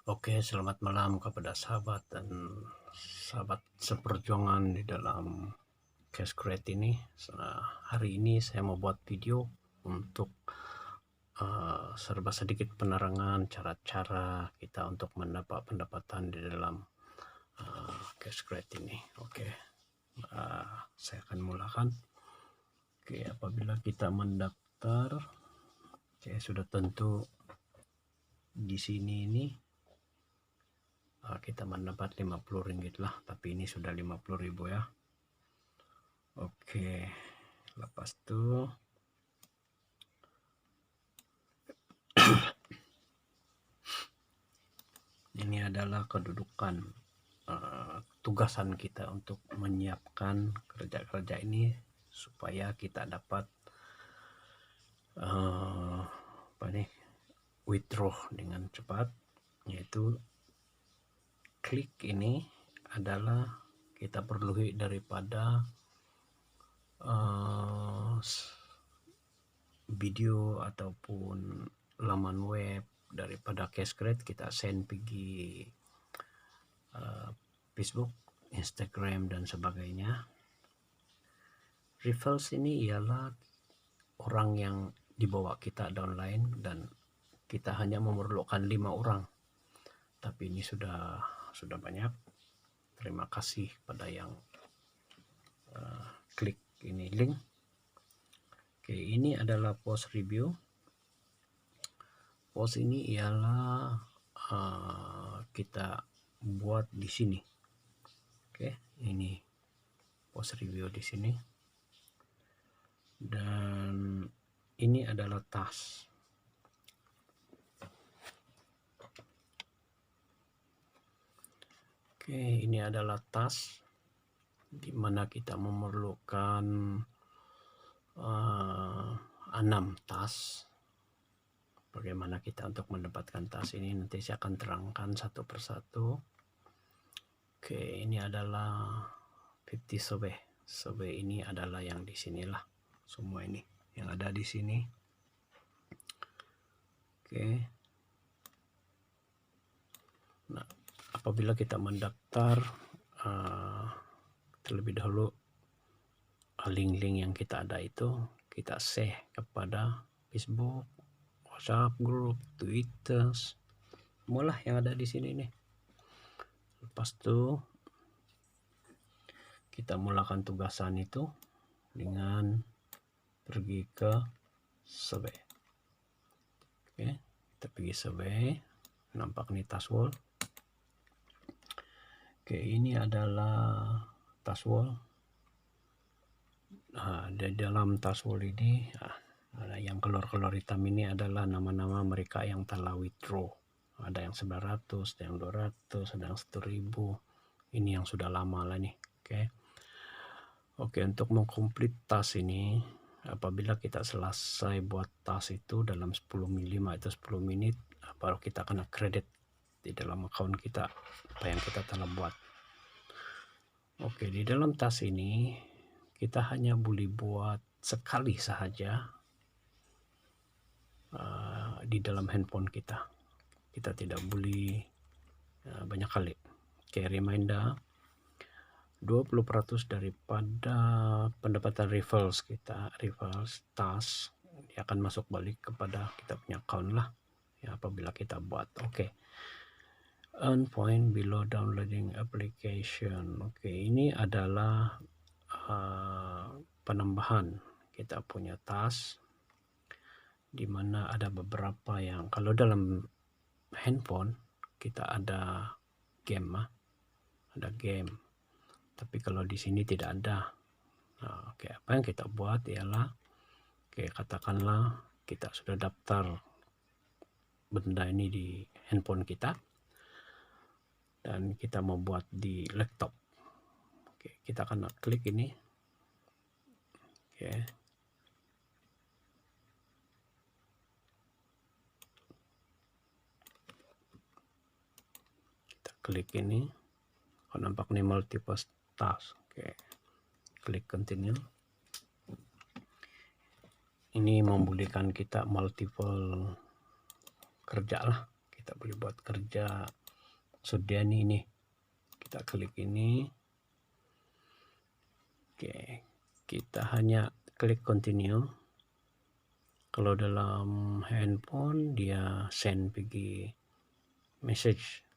Oke, selamat malam kepada sahabat dan sahabat seperjuangan di dalam Cash Crate ini. Hari ini saya mau buat video untuk serba sedikit penerangan cara-cara kita untuk mendapat pendapatan di dalam Cash Crate ini. Oke, saya akan mulakan. Oke, apabila kita mendaftar, sudah tentu di sini ini kita mendapat 50 ringgit lah, tapi ini sudah 50.000 ya. Oke, lepas itu ini adalah kedudukan tugasan kita untuk menyiapkan kerja-kerja ini supaya kita dapat withdraw dengan cepat, yaitu klik ini adalah kita perlu daripada video ataupun laman web daripada Cash Crate, kita send pergi Facebook, Instagram dan sebagainya. Referrals ini ialah orang yang dibawa kita downline dan kita hanya memerlukan 5 orang, tapi ini sudah banyak. Terima kasih pada yang klik ini link. Oke, ini adalah post review. Post ini ialah kita buat di sini. Oke, ini post review di sini. Dan ini adalah task. Oke, ini adalah task di mana kita memerlukan 6 task. Bagaimana kita untuk mendapatkan task ini nanti saya akan terangkan satu persatu. Oke, ini adalah 50 survey. Survey ini adalah yang di sinilah. Semua ini yang ada di sini. Oke. Nah, apabila kita mendaftar, terlebih dahulu link-link yang kita ada itu kita share kepada Facebook, WhatsApp group, Twitter, semualah yang ada di sini nih. Lepas itu kita mulakan tugasan itu dengan pergi ke survey. Oke, kita pergi survey. Nampak nih task wall. Oke, ini adalah task wall. Di dalam task wall ini ada yang keluar hitam ini adalah nama-nama mereka yang telah withdraw. Ada yang 900, ada yang 200, ada yang 1.000. Ini yang sudah lama lah nih. Oke, untuk mengkomplit task ini, apabila kita selesai buat task itu dalam 10 menit, baru kita kena kredit di dalam account kita apa yang kita telah buat. Oke, di dalam task ini kita hanya boleh buat sekali sahaja di dalam handphone kita. Kita tidak boleh banyak kali. Oke, reminder 20% daripada pendapatan referrals kita, referrals task, dia akan masuk balik kepada kita punya account lah ya apabila kita buat. Oke. Earn point below downloading application. Oke, ini adalah penambahan kita punya task, di mana ada beberapa yang kalau dalam handphone kita ada game, tapi kalau di sini tidak ada. Oke, apa yang kita buat ialah, katakanlah kita sudah daftar benda ini di handphone kita dan kita mau buat di laptop. Oke, kita akan klik ini. Oke. Kita klik ini. Nampak nih multiple task. Oke. Klik continue. Ini membolehkan kita multiple kerja lah. Kita boleh buat kerja maksud dia ini. Kita klik ini. Oke, kita hanya klik continue. Kalau dalam handphone dia send pergi message,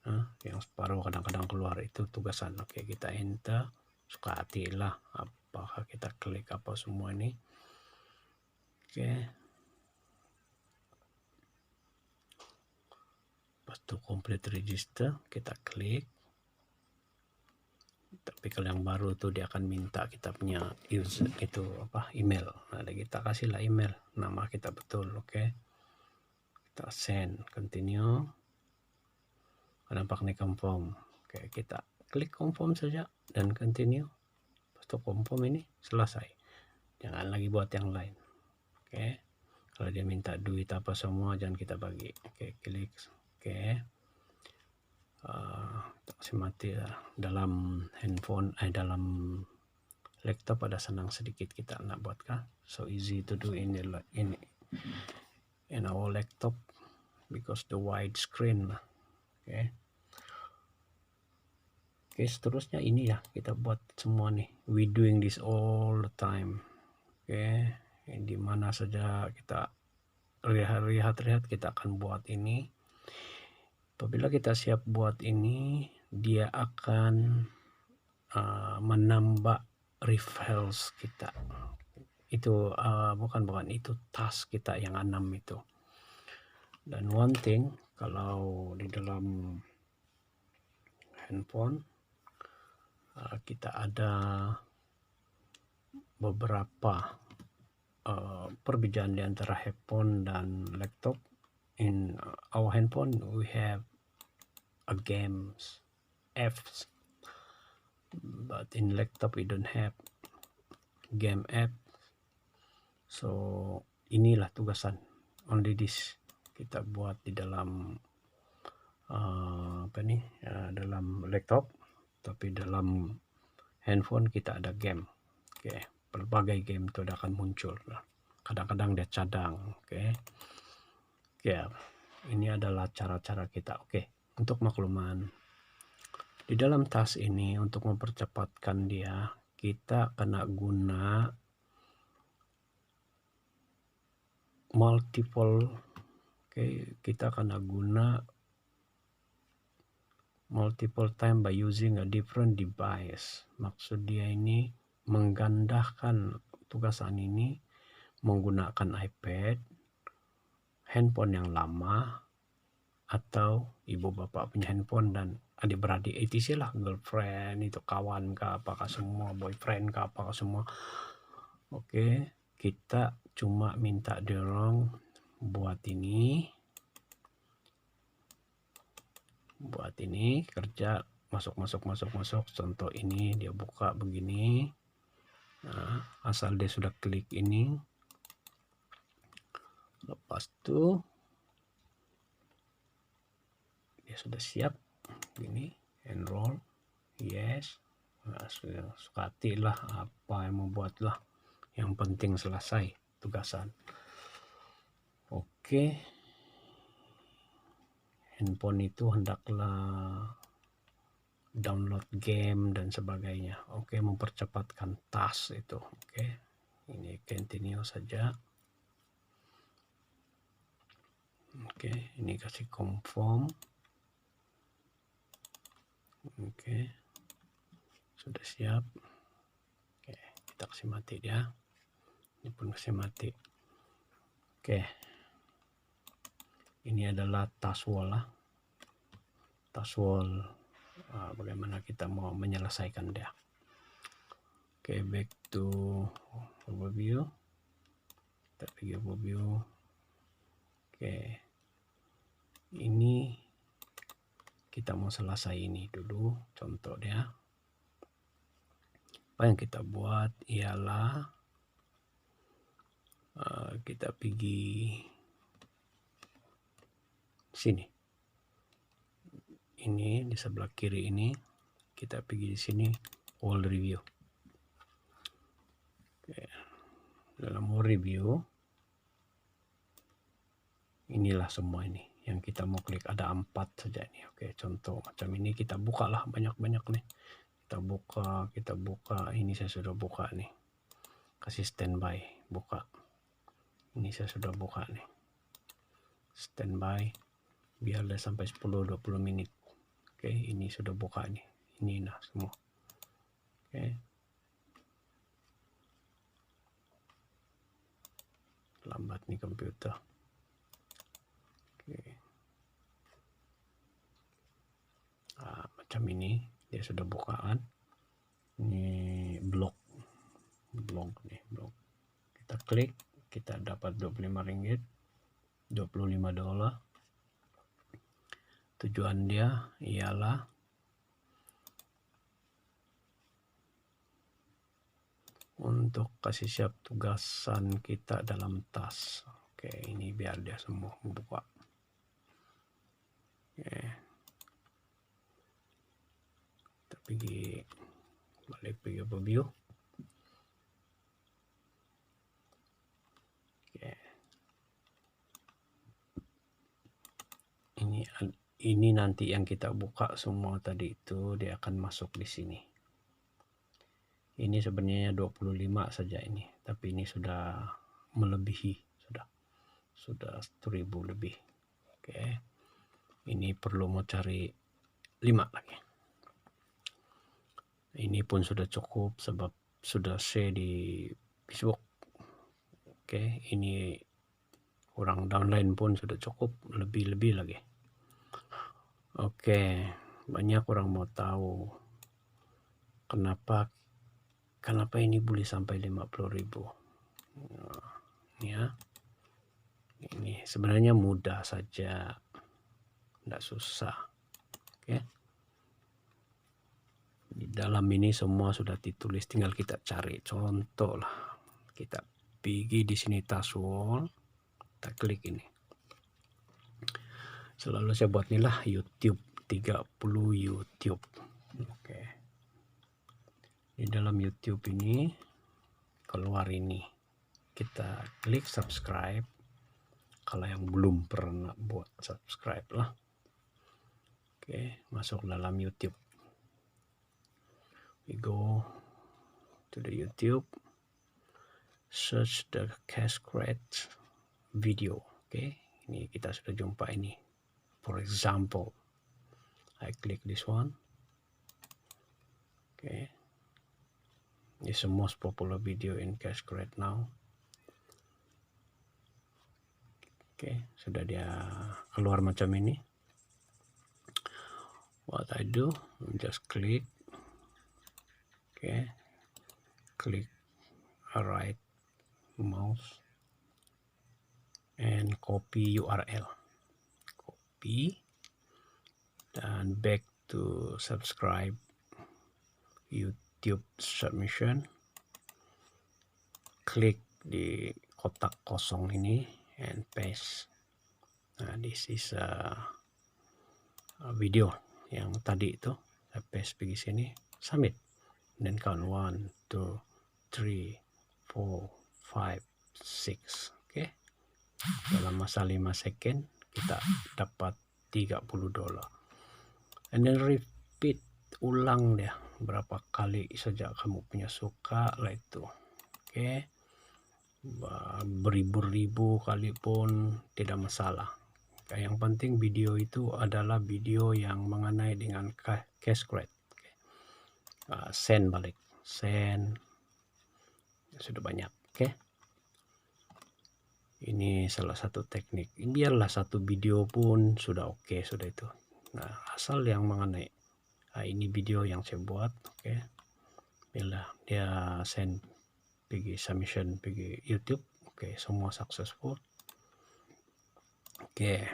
yang separuh kadang-kadang keluar itu tugasan. Oke, kita enter. Suka hatilah apakah kita klik apa semua ini. Oke, pas itu complete register kita klik. Tapi kalau yang baru tuh dia akan minta kita punya user itu email. Nah, kita kasihlah email, nama kita betul. Oke, kita send, continue. Nampak nih confirm. Oke, kita klik confirm saja dan continue. Pas itu confirm ini selesai. Jangan lagi buat yang lain. Oke, kalau dia minta duit apa semua jangan kita bagi. Oke, klik. Oke, kasih mati dalam handphone, dalam laptop ada senang sedikit kita nak buat kah. So easy to do in our laptop because the wide screen. Oke. Oke, seterusnya ini ya kita buat semua nih. We doing this all the time. Oke, di mana saja kita lihat kita akan buat ini. Apabila kita siap buat ini, dia akan menambah refills kita. Itu bukan itu task kita yang 6 itu. Dan one thing, kalau di dalam handphone kita ada beberapa perbedaan di antara handphone dan laptop. In our handphone we have a games apps, but in laptop we don't have game app. So inilah tugasan, only this kita buat di dalam dalam laptop, tapi dalam handphone kita ada game. Oke, berbagai game itu akan muncul. Kadang-kadang dia cadang. Oke. Ya, ini adalah cara-cara kita. Oke, untuk makluman di dalam tas ini untuk mempercepatkan dia, kita kena guna multiple. Oke, kita kena guna multiple time by using a different device. Maksud dia ini menggandakan tugasan ini menggunakan iPad, handphone yang lama, atau ibu bapak punya handphone dan adik-beradik etc lah, girlfriend itu kawan kah apakah semua, boyfriend kah apakah semua. Oke, kita cuma minta dorong buat ini kerja masuk. Contoh ini dia buka begini. Nah, asal dia sudah klik ini, lepas itu dia sudah siap ini enroll, yes. Nah, suka hatilah apa yang membuatlah, yang penting selesai tugasan. Oke, handphone itu hendaklah download game dan sebagainya. Oke, mempercepatkan task itu. Oke, ini continue saja. Oke, ini kasih confirm. Oke, sudah siap. Oke, kita kasih mati dia. Ini pun kasih mati. Oke, ini adalah task wall lah. Task wall, bagaimana kita mau menyelesaikan dia. Oke, back to overview. Kita pergi overview. Oke, ini kita mau selesai ini dulu. Contoh dia, apa yang kita buat ialah kita pergi sini. Ini di sebelah kiri ini kita pergi di sini all review. Oke. Dalam all review inilah semua ini yang kita mau klik, ada 4 saja ini. Oke, contoh macam ini kita buka lah banyak-banyak nih. Kita buka, ini saya sudah buka nih. Kasih standby, buka. Ini saya sudah buka nih. Standby, biarlah sampai 10-20 menit. Oke, ini sudah buka nih. Ini nah semua. Oke. Lambat nih komputer. Oke. Macam ini dia sudah bukaan. Ini blok nih, blok. Kita klik, kita dapat 25 ringgit, 25 dolar. Tujuan dia ialah untuk kasih siap tugasan kita dalam tas. Oke, ini biar dia semua membuka. Oke. Kita balik pergi overview. Oke. Ini nanti yang kita buka semua tadi itu dia akan masuk di sini. Ini sebenarnya 25 saja ini, tapi ini sudah melebihi, sudah 1000 lebih. Oke. Ini perlu mau cari 5 lagi. Ini pun sudah cukup sebab sudah share di Facebook. Oke, ini orang downline pun sudah cukup, lebih lagi. Oke, banyak orang mau tahu kenapa ini boleh sampai 50.000. Ya, ini sebenarnya mudah saja, tidak susah. Oke, di dalam ini semua sudah ditulis, tinggal kita cari. Contoh lah, kita pergi di sini Taswall, kita klik ini. Selalu saya buat inilah YouTube, 30 YouTube. Oke. Di dalam YouTube ini keluar ini. Kita klik subscribe. Kalau yang belum pernah buat subscribe lah. Oke, masuk dalam YouTube. We go to the YouTube. Search the Cascade video. Oke, ini kita sudah jumpa ini. For example, I click this one. Okay, this is the most popular video in Cascade now. Okay, sudah dia keluar macam ini. What I do, just click. Okay, click right mouse and copy URL. Copy dan back to subscribe YouTube submission. Klik di kotak kosong ini and paste. Nah, this is a video yang tadi itu. Saya paste pergi sini, submit. Dan count 1, 2, 3, 4, 5, 6. Oke. Dalam masa 5 second kita dapat 30 dolar. And then repeat, ulang dia berapa kali saja kamu punya suka lah itu. Oke. Beribu-ribu kali pun tidak masalah. Yang penting video itu adalah video yang mengenai dengan Cascade. Send balik, send, sudah banyak. Oke. Ini salah satu teknik. Biarlah satu video pun sudah oke, sudah itu. Nah, asal yang mengenai. Nah, ini video yang saya buat. Oke. Bila dia send pergi submission pergi YouTube. Oke, semua successful. Oke.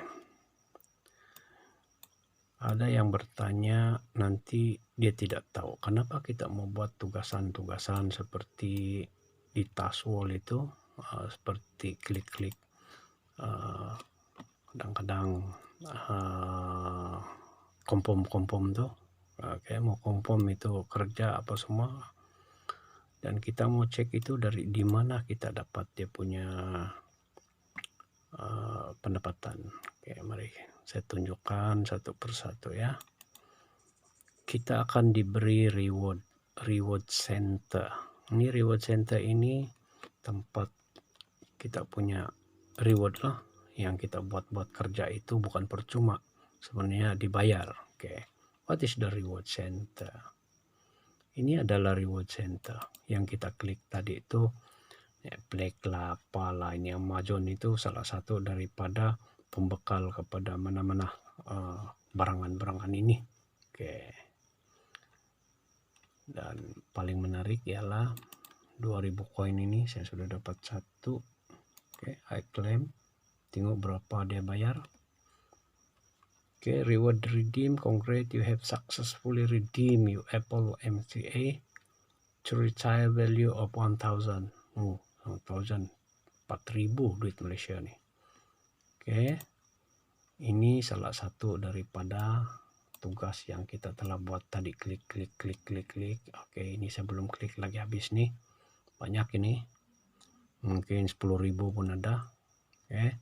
Ada yang bertanya, nanti dia tidak tahu kenapa kita mau buat tugasan-tugasan seperti di Taswall itu. Seperti klik-klik, kadang-kadang kompom tuh, kayak mau kompom itu kerja apa semua, dan kita mau cek itu dari di mana kita dapat dia punya pendapatan. Oke, mari saya tunjukkan satu persatu ya. Kita akan diberi reward center. Ini reward center ini tempat kita punya reward lah, yang kita buat kerja itu bukan percuma, sebenarnya dibayar. Oke, what is the reward center? Ini adalah reward center yang kita klik tadi itu. Black lah, apalah, ini Amazon itu salah satu daripada pembekal kepada mana-mana barangan-barangan ini. Oke. Dan paling menarik ialah 2000 koin ini saya sudah dapat satu. Oke, I claim. Tengok berapa dia bayar. Oke, reward redeem. Congrats, you have successfully redeemed your Apple MCA to retire value of 1000. 1000, 4000 duit Malaysia nih. Oke, ini salah satu daripada tugas yang kita telah buat tadi. Klik. Oke, ini saya belum klik lagi, habis nih. Banyak ini. Mungkin 10.000 pun ada. Oke.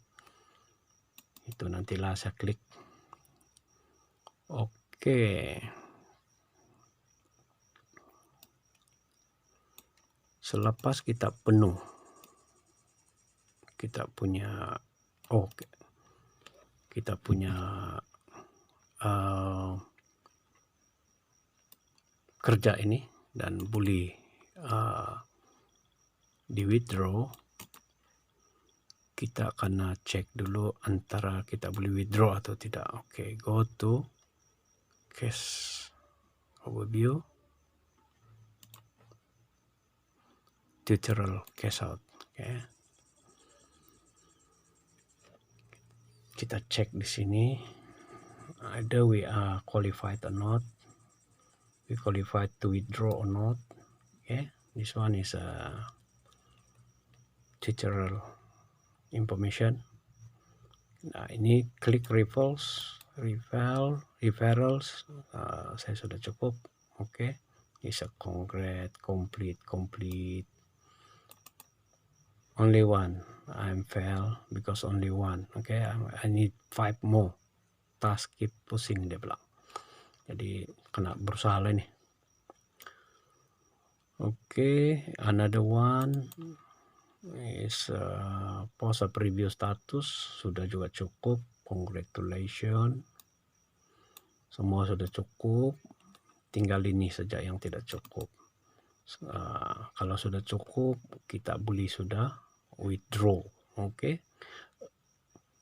Itu nantilah saya klik. Oke. Selepas kita penuh, kita punya kerja ini dan boleh di withdraw. Kita akan cek dulu antara kita boleh withdraw atau tidak. Oke, go to cash overview, tutorial cash out. Oke, kita cek di sini either we are qualified or not, we qualified to withdraw or not. Okay, this one is a tutorial information. Nah, ini klik referrals. Saya sudah cukup. Oke, is a complete. Only one. I'm fail because only one. Okay, I need 5 more. Task keep pushing, dia bilang. Jadi kena berusaha lah ini. Oke, another one is post a preview status, sudah juga cukup. Congratulations, semua sudah cukup, tinggal ini saja yang tidak cukup. Kalau sudah cukup, kita boleh sudah withdraw. Oke,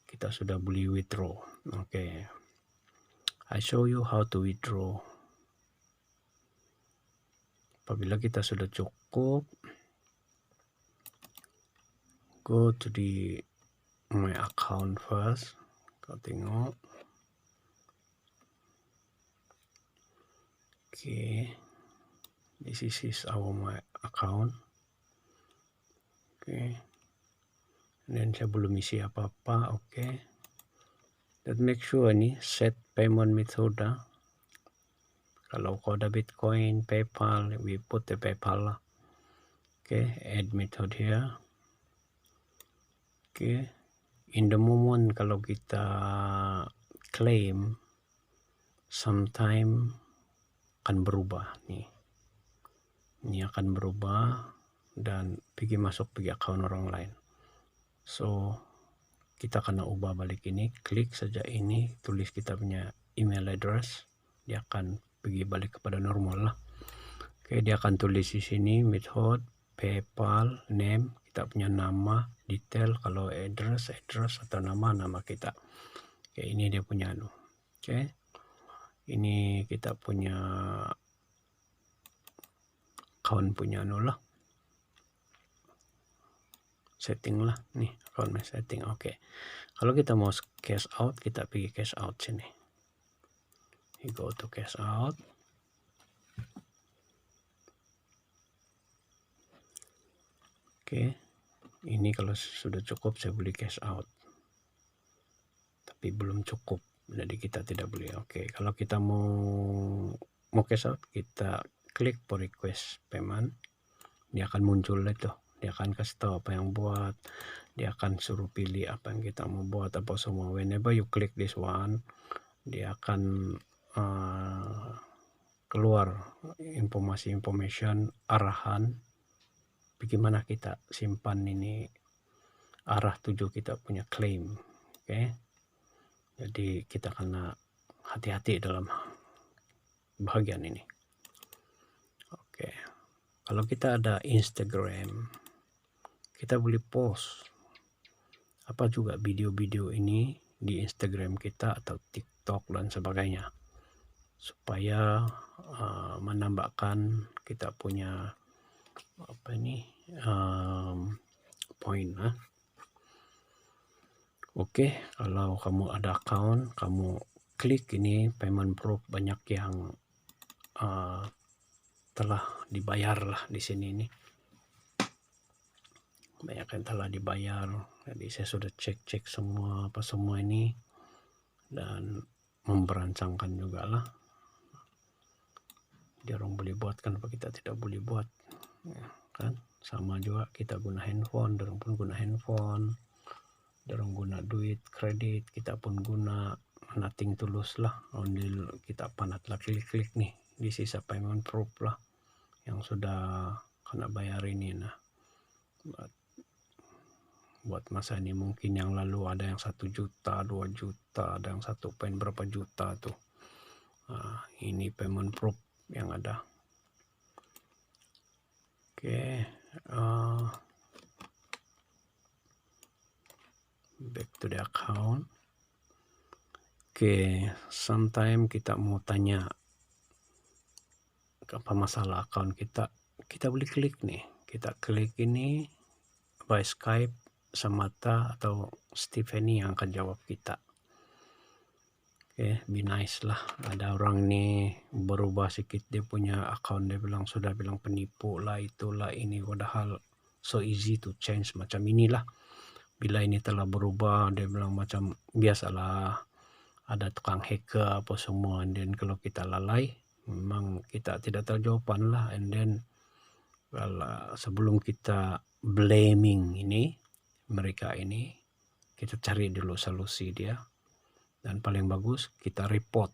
kita sudah boleh withdraw. Oke, I show you how to withdraw. Apabila kita sudah cukup, go to the my account first. Kau tengok. Okay, this is our my account. Okay, dan saya belum isi apa-apa. Okay, dan make sure nih set payment method. Kalau kau ada Bitcoin, PayPal, we put the PayPal lah. Okay, add method here. Okay, in the moment kalau kita claim, sometime akan berubah nih. Ini akan berubah dan pergi account orang lain. So kita kena ubah balik ini. Klik saja ini, tulis kita punya email address, dia akan pergi balik kepada normal lah. Oke, dia akan tulis di sini method, PayPal, name, kita punya nama, detail, kalau address atau nama kita. Oke, ini dia punya Oke, ini kita punya account punya lah, setting lah nih, account setting. Oke, kalau kita mau cash out, kita pergi cash out sini. We go to cash out. Oke, ini kalau sudah cukup saya boleh cash out, tapi belum cukup, jadi kita tidak boleh. Oke, kalau kita mau cash out, kita klik for request payment, dia akan muncul itu, dia akan kasih tahu apa yang buat, dia akan suruh pilih apa yang kita mau buat apa semua. Whenever you click this one, dia akan keluar information arahan bagaimana kita simpan ini, arah tuju kita punya claim. Oke. Jadi kita kena hati-hati dalam bagian ini. Oke. Kalau kita ada Instagram, kita boleh post apa juga video-video ini di Instagram kita atau TikTok dan sebagainya, supaya menambahkan kita punya apa ini poin. Oke, kalau kamu ada account, kamu klik ini payment proof, banyak yang telah dibayar lah di sini ini. Banyak yang telah dibayar. Jadi saya sudah cek semua apa semua ini dan memberancangkan juga lah. Dia orang boleh buat, kan apa kita tidak boleh buat, ya, kan sama juga kita guna handphone, dia orang pun guna handphone, dia orang guna duit kredit, kita pun guna, nothing tulus lah, only kita panat lah klik nih di sisa payment proof lah yang sudah kena bayar ini. Nah, buat masa ini mungkin yang lalu ada yang 1 juta, 2 juta, ada yang 1 poin berapa juta tuh. Ini payment proof yang ada. Oke, back to the account. Oke, sometime kita mau tanya apa masalah account kita, kita boleh klik nih, kita klik ini by Skype, Samata atau Stephanie yang akan jawab kita. Oke, be nice lah. Ada orang nih berubah sedikit dia punya account, dia bilang sudah bilang penipu lah, itulah ini, padahal so easy to change macam inilah. Bila ini telah berubah, dia bilang macam biasalah ada tukang hacker apa semua, dan kalau kita lalai memang kita tidak tahu jawaban lah, and then sebelum kita blaming ini mereka ini, kita cari dulu solusi dia. Dan paling bagus kita report,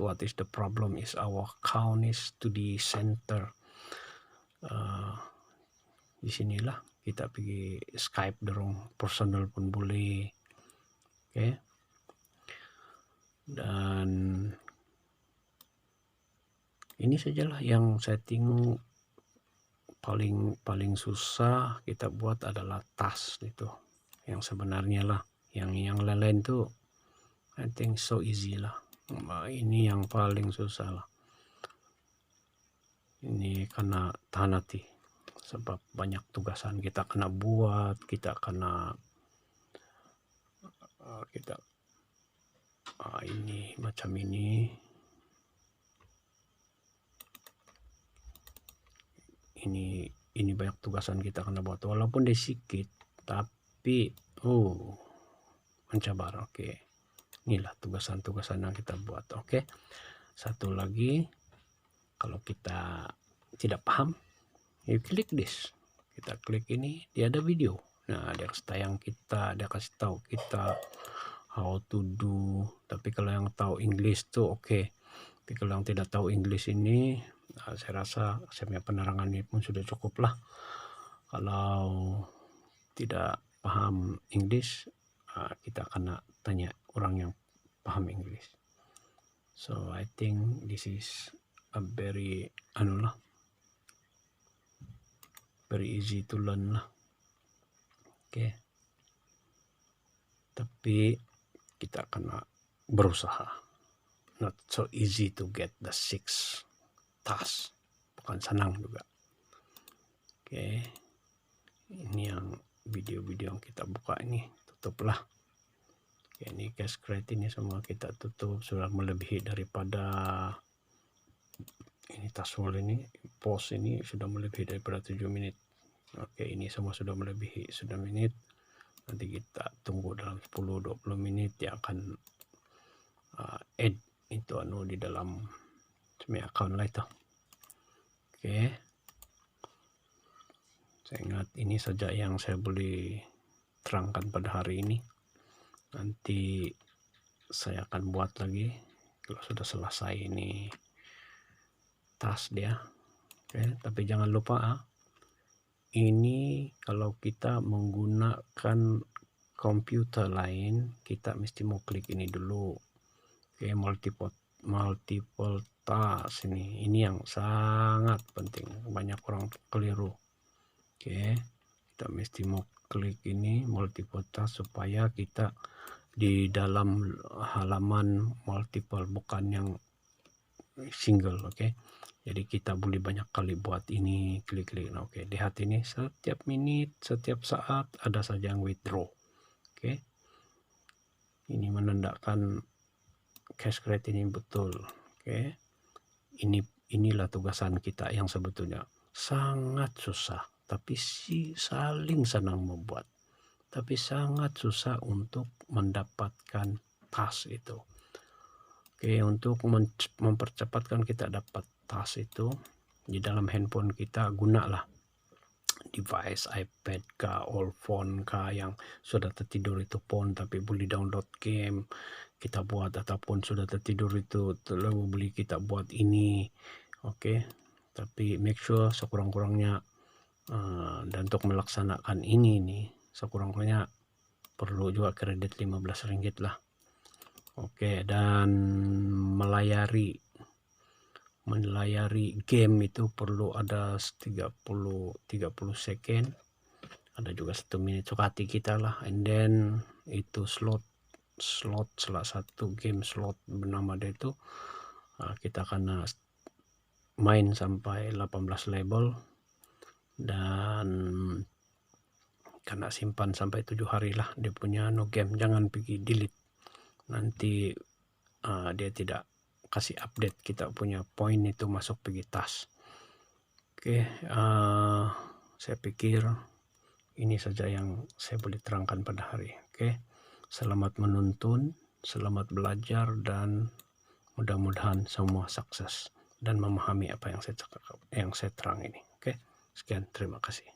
what is the problem, is our account is to the center. Di sinilah kita pergi Skype dorong, personal pun boleh. Oke. Dan ini sajalah yang saya tengok paling susah kita buat adalah task itu, yang sebenarnya lah. Yang lain tuh I think so easy lah. Ini yang paling susah lah. Ini karena tahan hati, sebab banyak tugasan kita kena buat, kita kena ini macam ini banyak tugasan kita kena buat, walaupun dia sedikit tapi mencabar. Oke. Inilah tugasan-tugasan yang kita buat. Oke. Satu lagi, kalau kita tidak paham, you klik this. Kita klik ini, dia ada video. Nah, dia kasih tayang kita, dia kasih tahu kita how to do. Tapi kalau yang tahu English tuh oke. Tapi kalau yang tidak tahu English ini, saya rasa saya punya penerangan ini pun sudah cukup lah. Kalau tidak paham English, kita kena tanya orang yang paham English. So I think this is a very very easy to learn lah. Oke. Tapi kita kena berusaha. Not so easy to get the 6 tasks. Bukan senang juga. Oke. Ini yang video-video yang kita buka ini, tutuplah. Oke, ini cash credit ini semua kita tutup, sudah melebihi daripada ini taswol ini, post ini sudah melebihi daripada 7 menit. Oke, ini semua sudah melebihi 7 menit. Nanti kita tunggu dalam 10-20 menit dia akan add itu di dalam account lah itu. Oke. Saya ingat ini saja yang saya boleh terangkan pada hari ini. Nanti saya akan buat lagi kalau sudah selesai ini tas dia. Oke, tapi jangan lupa ini kalau kita menggunakan komputer lain, kita mesti mau klik ini dulu. Oke, multiple task ini yang sangat penting, banyak orang keliru. Oke, kita mesti mau klik ini multiple task supaya kita di dalam halaman multiple, bukan yang single. Oke, jadi kita boleh banyak kali buat ini, klik-klik. Nah, oke, lihat ini setiap menit, setiap saat ada saja yang withdraw. Oke, ini menandakan cash create ini betul. Oke, inilah tugasan kita yang sebetulnya sangat susah, tapi saling senang membuat, tapi sangat susah untuk mendapatkan tas itu. Oke, untuk mempercepatkan kita dapat tas itu di dalam handphone kita, gunalah device iPad kah, old phone kah, yang sudah tertidur itu phone tapi boleh download game kita buat, ataupun sudah tertidur itu lalu boleh kita buat ini. Oke, tapi make sure sekurang-kurangnya dan untuk melaksanakan ini nih sekurang-kurangnya perlu juga kredit 15 ringgit lah. Oke, dan melayari game itu perlu ada 30 second, ada juga 1 menit, suka hati kita lah. And then itu slot salah satu game slot bernama dia itu kita akan main sampai 18 level dan kena simpan sampai 7 hari lah dia punya game, jangan pergi delete, nanti dia tidak kasih update kita punya poin itu masuk pergi tas. Oke, saya pikir ini saja yang saya boleh terangkan pada hari. Oke, selamat menonton, selamat belajar, dan mudah-mudahan semua sukses dan memahami apa yang saya terang ini. Oke, sekian, terima kasih.